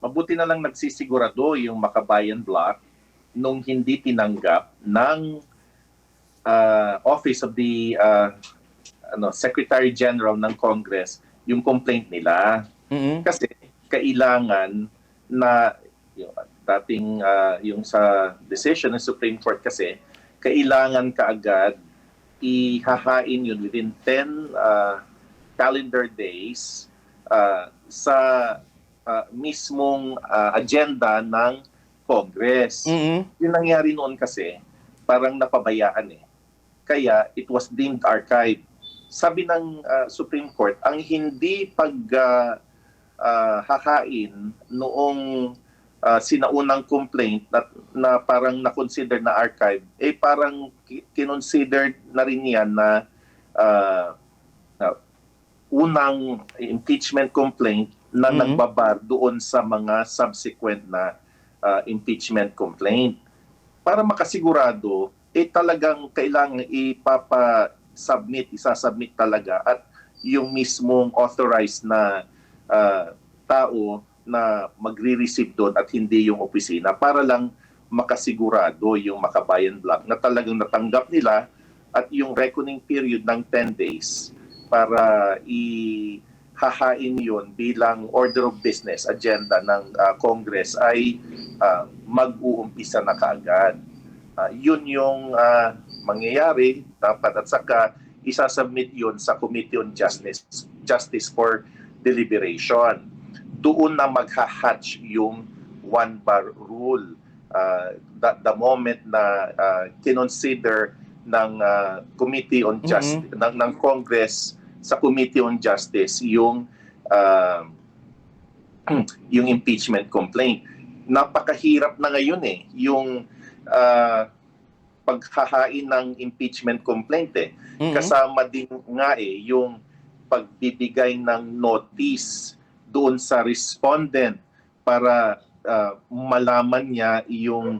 mabuti na lang nagsisigurado yung Makabayan Bloc nung hindi tinanggap ng Office of the Secretary General ng Congress yung complaint nila. Mm-mm. Kasi kailangan na yung dating yung sa decision ng Supreme Court kasi kailangan kaagad ihahain yun within 10 calendar days sa mismong agenda ng Congress. Mm-mm. Yung nangyari noon kasi parang napabayaan eh. Kaya it was deemed archive. Sabi ng Supreme Court, ang hindi hahain noong sinaunang complaint na parang na-consider na archive, eh parang kinonsidered na rin yan na unang impeachment complaint na nagbabar doon sa mga subsequent na impeachment complaint. Para makasigurado, eh talagang kailangan isasubmit talaga at yung mismong authorized na tao na magre-receive doon at hindi yung opisina para lang makasigurado yung Makabayan Bloc na talagang natanggap nila at yung reckoning period ng 10 days para ihahain yun bilang order of business agenda ng Congress ay mag-uumpisa na kaagad. Yun yung mangyayari dapat at saka isasubmit yun sa Committee on Justice for Deliberation. Doon na magha-hatch yung one-bar rule. The moment na kinonsider ng Committee on Justice ng Congress sa Committee on Justice yung impeachment complaint. Napakahirap na ngayon eh yung paghahain ng impeachment complaint eh. Kasama din nga eh yung pagbibigay ng notice doon sa respondent para malaman niya yung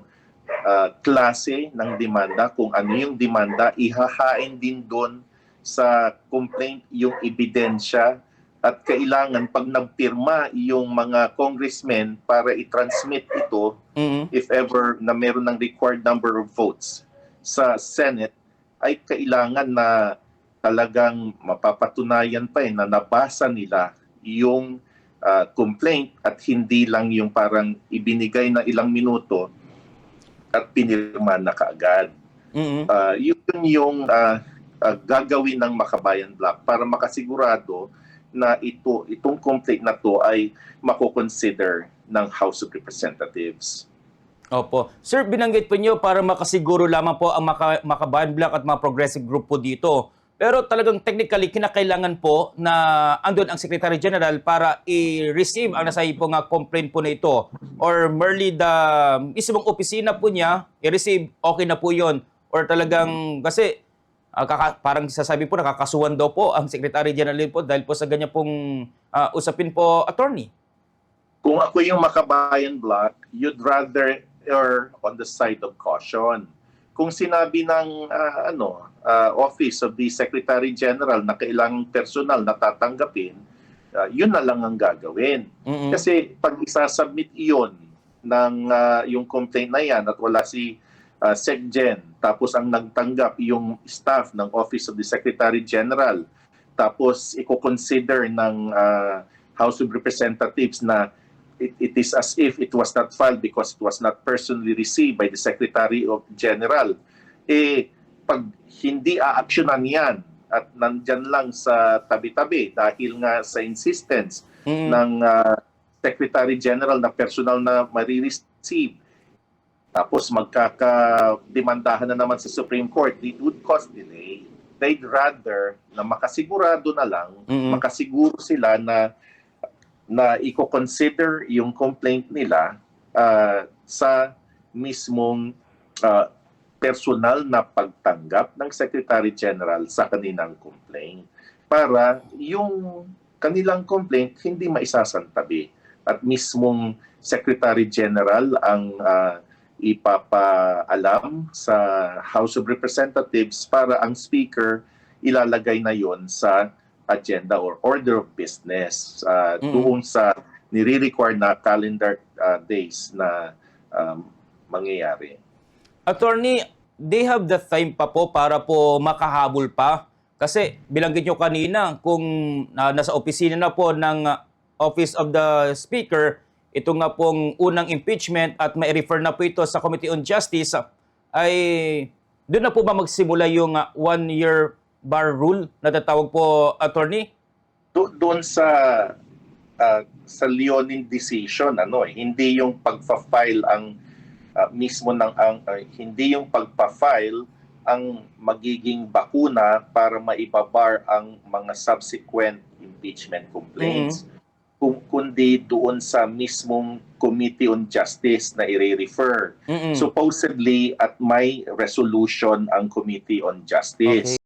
klase ng demanda, kung ano yung demanda, ihahain din doon sa complaint yung ebidensya at kailangan pag nagpirma yung mga congressmen para i-transmit ito if ever na meron ng required number of votes sa Senate ay kailangan na talagang mapapatunayan pa na nabasa nila yung complaint at hindi lang yung parang ibinigay na ilang minuto at pinirma na kaagad. Yun yung gagawin ng Makabayan Bloc para makasigurado na itong complaint na to ay mako-consider ng House of Representatives. Opo. Sir, binanggit po niyo para makasiguro lamang po ang Makabayan Bloc at mga progressive group po dito. Pero talagang technically, kinakailangan po na andun ang Secretary General para i-receive ang nasabi po nga complaint po na ito. Or merely the mismong opisina po niya, i-receive, okay na po yon. Or talagang, kasi parang sasabi po, nakakasuhan daw po ang Secretary General po dahil po sa ganyan pong usapin po, attorney. Kung ako yung Makabayan Bloc, you'd rather err on the side of caution. Kung sinabi ng Office of the Secretary General na kailangang personal na tatanggapin, yun na lang ang gagawin. Kasi pag isasubmit iyon ng yung complaint na yan at wala si SecGen, tapos ang nagtanggap yung staff ng Office of the Secretary General, tapos i-consider ng House of Representatives na it is as if it was not filed because it was not personally received by the Secretary of General. Pag hindi aaksyonan yan at nandyan lang sa tabi-tabi dahil nga sa insistence ng Secretary General na personal na marireceive, tapos magkakademandahan na naman sa Supreme Court, it would cause delay. They'd rather na makasigurado na lang, makasiguro sila na i-consider yung complaint nila sa mismong personal na pagtanggap ng Secretary General sa kanilang complaint para yung kanilang complaint hindi maisasantabi at mismong Secretary General ang ipapaalam sa House of Representatives para ang Speaker ilalagay na yon sa agenda or order of business doon sa nire-require na calendar days na mangyayari. Attorney, they have the time pa po para po makahabol pa. Kasi bilanggit nyo kanina, kung nasa opisina na po ng Office of the Speaker, ito nga pong unang impeachment at may refer na po ito sa Committee on Justice, ay doon na po ba magsimula yung 1-year bar rule na tatawag po, Attorney? Doon sa Leonin decision, hindi yung pagpa-file ang mismo ng hindi yung pagpa-file ang magiging bakuna para maibabar ang mga subsequent impeachment complaints, kundi doon sa mismong Committee on Justice na i-refer. Supposedly at may resolution ang Committee on Justice. Okay.